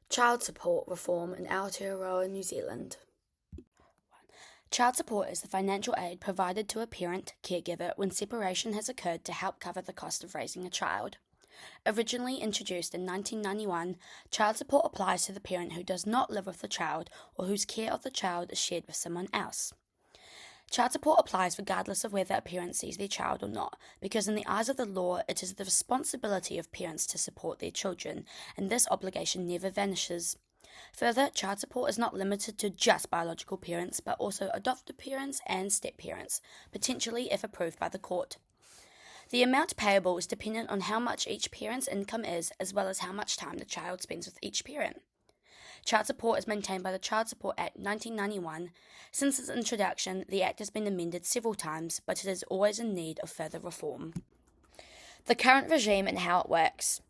Child support reform in Aotearoa, New Zealand. Child support is the financial aid provided to a parent, caregiver, when separation has occurred to help cover the cost of raising a child. Originally introduced in 1991, child support applies to the parent who does not live with the child or whose care of the child is shared with someone else. Child support applies regardless of whether a parent sees their child or not, because in the eyes of the law, it is the responsibility of parents to support their children, and this obligation never vanishes. Further, child support is not limited to just biological parents, but also adopted parents and step-parents, potentially if approved by the court. The amount payable is dependent on how much each parent's income is, as well as how much time the child spends with each parent. Child support is maintained by the Child Support Act 1991. Since its introduction, the Act has been amended several times, but it is always in need of further reform. The current regime and how it works.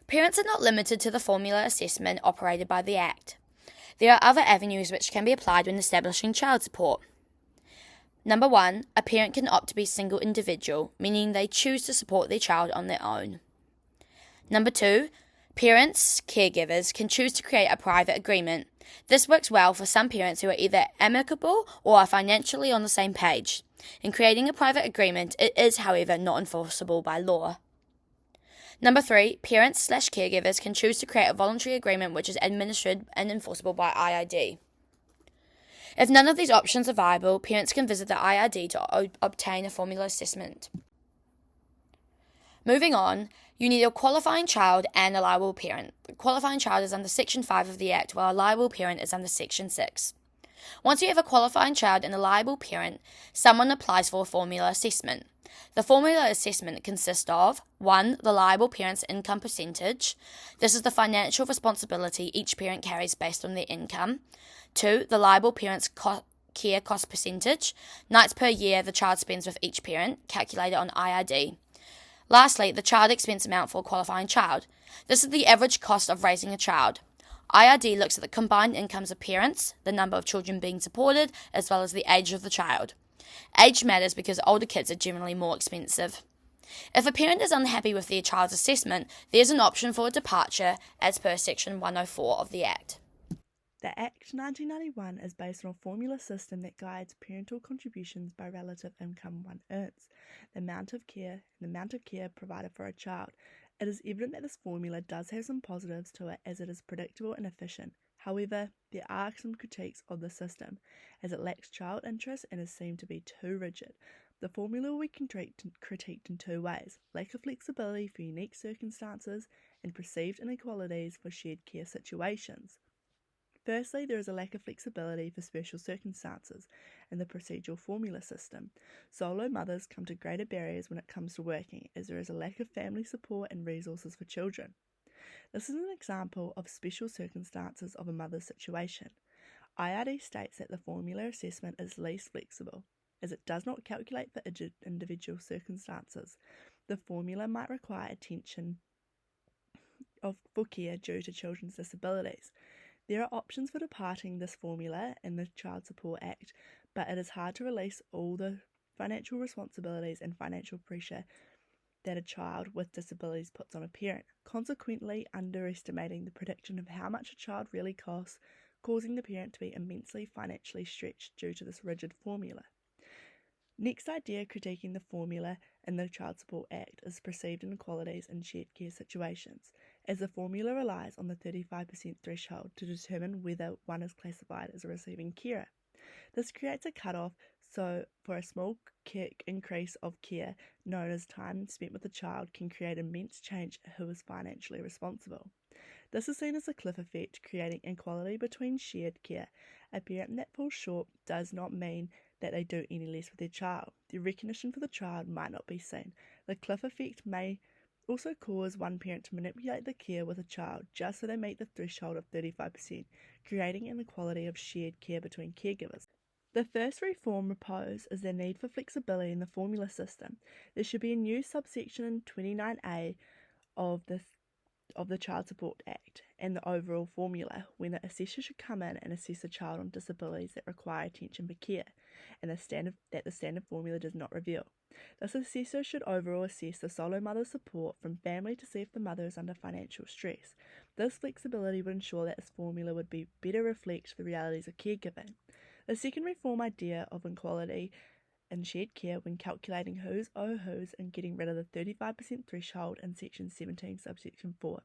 Parents are not limited to the formula assessment operated by the Act. There are other avenues which can be applied when establishing child support. Number 1, a parent can opt to be single individual, meaning they choose to support their child on their own. Number 2, parents, caregivers, can choose to create a private agreement. This works well for some parents who are either amicable or are financially on the same page. In creating a private agreement, it is, however, not enforceable by law. Number 3, parents/caregivers can choose to create a voluntary agreement which is administered and enforceable by IID. If none of these options are viable, parents can visit the IID to obtain a formula assessment. Moving on, you need a qualifying child and a liable parent. The qualifying child is under Section 5 of the Act, while a liable parent is under Section 6. Once you have a qualifying child and a liable parent, someone applies for a formula assessment. The formula assessment consists of 1. The liable parent's income percentage. This is the financial responsibility each parent carries based on their income. 2. The liable parent's care cost percentage. Nights per year the child spends with each parent, calculated on IID. Lastly, the child expense amount for a qualifying child. This is the average cost of raising a child. IID looks at the combined incomes of parents, the number of children being supported, as well as the age of the child. Age matters because older kids are generally more expensive. If a parent is unhappy with their child's assessment, there's an option for a departure as per Section 104 of the Act. The Act 1991 is based on a formula system that guides parental contributions by relative income one earns, the amount of care provided for a child. It is evident that this formula does have some positives to it as it is predictable and efficient. However, there are some critiques of the system, as it lacks child interest and is seen to be too rigid. The formula will be critiqued in two ways: lack of flexibility for unique circumstances and perceived inequalities for shared care situations. Firstly, there is a lack of flexibility for special circumstances in the procedural formula system. Solo mothers come to greater barriers when it comes to working, as there is a lack of family support and resources for children. This is an example of special circumstances of a mother's situation. IRD states that the formula assessment is least flexible, as it does not calculate for individual circumstances. The formula might require attention for care due to children's disabilities. There are options for departing this formula in the Child Support Act, but it is hard to release all the financial responsibilities and financial pressure that a child with disabilities puts on a parent, consequently underestimating the prediction of how much a child really costs, causing the parent to be immensely financially stretched due to this rigid formula. Next idea critiquing the formula in the Child Support Act is perceived inequalities in shared care situations, as the formula relies on the 35% threshold to determine whether one is classified as a receiving carer. This creates a cutoff, so for a small increase of care, known as time spent with the child, can create immense change who is financially responsible. This is seen as a cliff effect, creating inequality between shared care. A parent that falls short does not mean that they do any less with their child. The recognition for the child might not be seen. The cliff effect may also cause one parent to manipulate the care with a child just so they meet the threshold of 35%, creating inequality of shared care between caregivers. The first reform proposed is the need for flexibility in the formula system. There should be a new subsection in 29A of the Child Support Act and the overall formula, when the assessor should come in and assess a child on disabilities that require attention for care, and the standard formula does not reveal. This assessor should overall assess the solo mother's support from family to see if the mother is under financial stress. This flexibility would ensure that this formula would better reflect the realities of caregiving. The second reform idea of equality in shared care when calculating who's owe who's and getting rid of the 35% threshold in Section 17, subsection 4.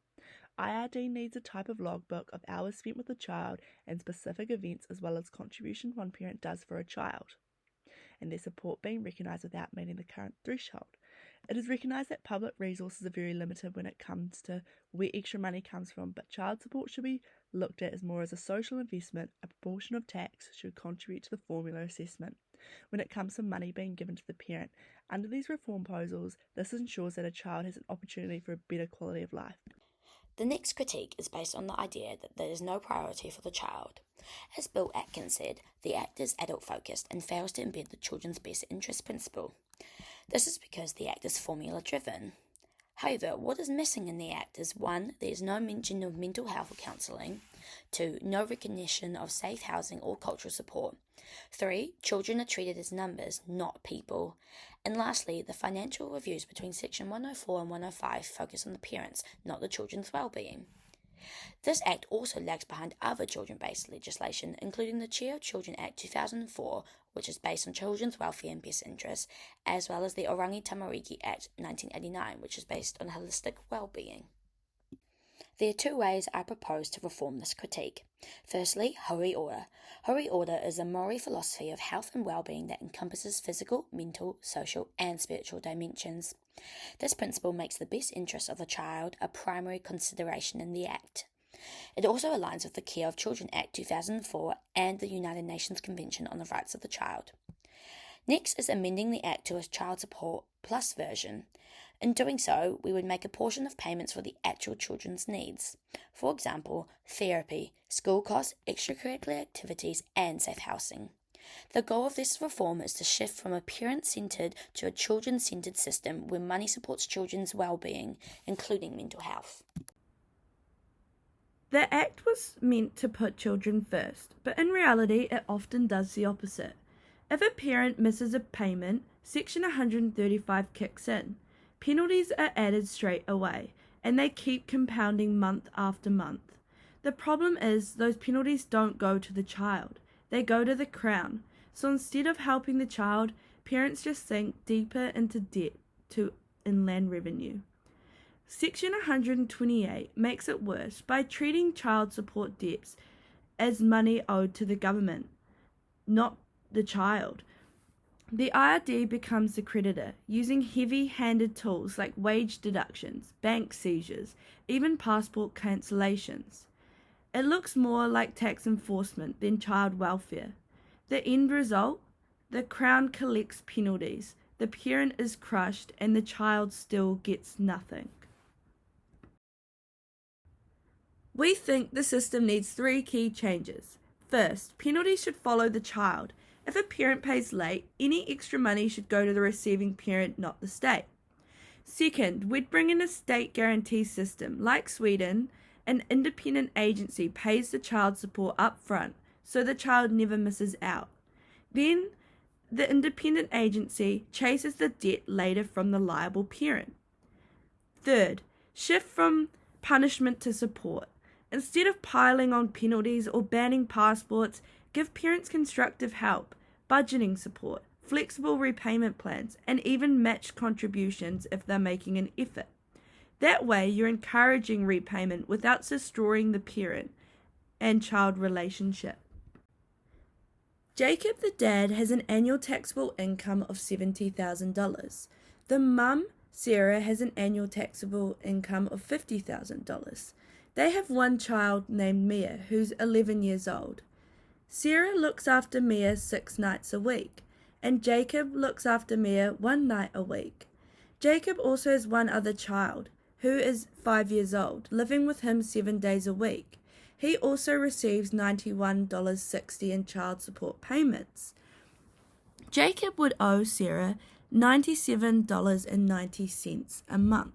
IRD needs a type of logbook of hours spent with the child and specific events as well as contribution one parent does for a child, and their support being recognised without meeting the current threshold. It is recognised that public resources are very limited when it comes to where extra money comes from, but child support should be looked at as more as a social investment. A proportion of tax should contribute to the formula assessment when it comes to money being given to the parent. Under these reform proposals, this ensures that a child has an opportunity for a better quality of life. The next critique is based on the idea that there is no priority for the child. As Bill Atkins said, the Act is adult-focused and fails to embed the children's best interest principle. This is because the Act is formula-driven. However, what is missing in the Act is 1. There is no mention of mental health or counselling. 2. No recognition of safe housing or cultural support. 3. Children are treated as numbers, not people. And lastly, the financial reviews between Section 104 and 105 focus on the parents, not the children's well-being. This Act also lags behind other children-based legislation, including the Child Children Act 2004, which is based on children's welfare and best interests, as well as the Orangi Tamariki Act 1989, which is based on holistic well-being. There are 2 ways I propose to reform this critique. Firstly, Hori Ora. Hori Ora is a Maori philosophy of health and well-being that encompasses physical, mental, social, and spiritual dimensions. This principle makes the best interest of the child a primary consideration in the Act. It also aligns with the Care of Children Act 2004 and the United Nations Convention on the Rights of the Child. Next is amending the Act to a child support plus version. In doing so, we would make a portion of payments for the actual children's needs. For example, therapy, school costs, extracurricular activities, and safe housing. The goal of this reform is to shift from a parent-centred to a children-centred system where money supports children's well-being, including mental health. The Act was meant to put children first, but in reality it often does the opposite. If a parent misses a payment, Section 135 kicks in. Penalties are added straight away, and they keep compounding month after month. The problem is those penalties don't go to the child, they go to the Crown. So instead of helping the child, parents just sink deeper into debt to inland revenue. Section 128 makes it worse by treating child support debts as money owed to the government, not the child. The IRD becomes the creditor, using heavy-handed tools like wage deductions, bank seizures, even passport cancellations. It looks more like tax enforcement than child welfare. The end result? The Crown collects penalties, the parent is crushed, and the child still gets nothing. We think the system needs 3 key changes. First, penalties should follow the child. If a parent pays late, any extra money should go to the receiving parent, not the state. Second, we'd bring in a state guarantee system. Like Sweden, an independent agency pays the child support up front, so the child never misses out. Then, the independent agency chases the debt later from the liable parent. Third, shift from punishment to support. Instead of piling on penalties or banning passports, give parents constructive help, budgeting support, flexible repayment plans, and even matched contributions if they're making an effort. That way, you're encouraging repayment without destroying the parent and child relationship. Jacob, the dad, has an annual taxable income of $70,000. The mum, Sarah, has an annual taxable income of $50,000. They have one child named Mia, who's 11 years old. Sarah looks after Mia 6 nights a week, and Jacob looks after Mia 1 night a week. Jacob also has one other child, who is 5 years old, living with him 7 days a week. He also receives $91.60 in child support payments. Jacob would owe Sarah $97.90 a month.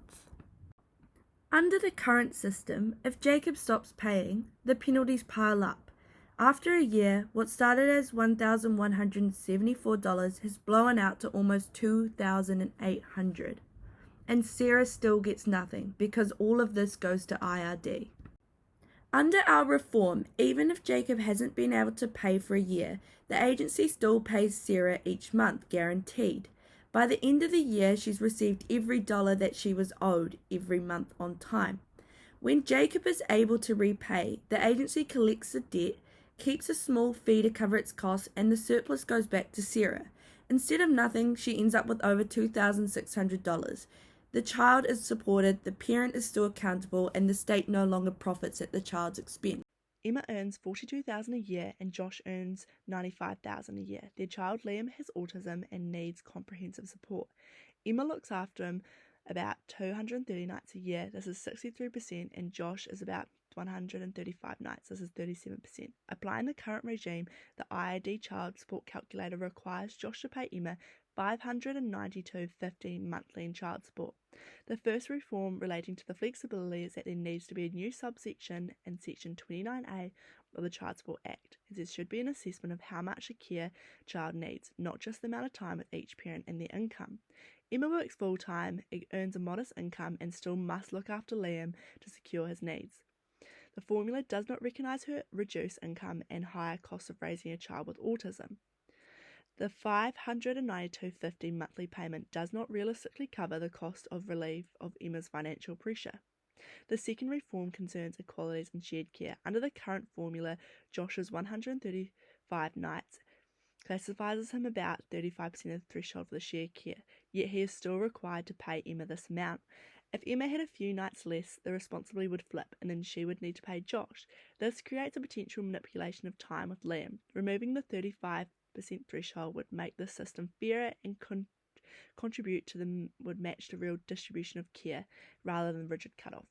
Under the current system, if Jacob stops paying, the penalties pile up. After a year, what started as $1,174 has blown out to almost $2,800. And Sarah still gets nothing because all of this goes to IRD. Under our reform, even if Jacob hasn't been able to pay for a year, the agency still pays Sarah each month, guaranteed. By the end of the year, she's received every dollar that she was owed every month on time. When Jacob is able to repay, the agency collects the debt, keeps a small fee to cover its costs, and the surplus goes back to Sarah. Instead of nothing, she ends up with over $2,600. The child is supported, the parent is still accountable, and the state no longer profits at the child's expense. Emma earns $42,000 a year and Josh earns $95,000 a year. Their child Liam has autism and needs comprehensive support. Emma looks after him about 230 nights a year. This is 63%, and Josh is about 135 nights. This is 37%. Applying the current regime, the IID child support calculator requires Josh to pay Emma $592.50 monthly in child support. The first reform relating to the flexibility is that there needs to be a new subsection in Section 29A of the Child Support Act, as there should be an assessment of how much a care child needs, not just the amount of time with each parent and their income. Emma works full-time, earns a modest income, and still must look after Liam to secure his needs. The formula does not recognise her reduced income and higher cost of raising a child with autism. The $592.50 monthly payment does not realistically cover the cost of relief of Emma's financial pressure. The second reform concerns equalities in shared care. Under the current formula, Josh's 135 nights classifies him about 35% of the threshold for the shared care, yet he is still required to pay Emma this amount. If Emma had a few nights less, the responsibility would flip, and then she would need to pay Josh. This creates a potential manipulation of time with Liam. Removing the 35% threshold would make the system fairer and would match the real distribution of care rather than rigid cutoff.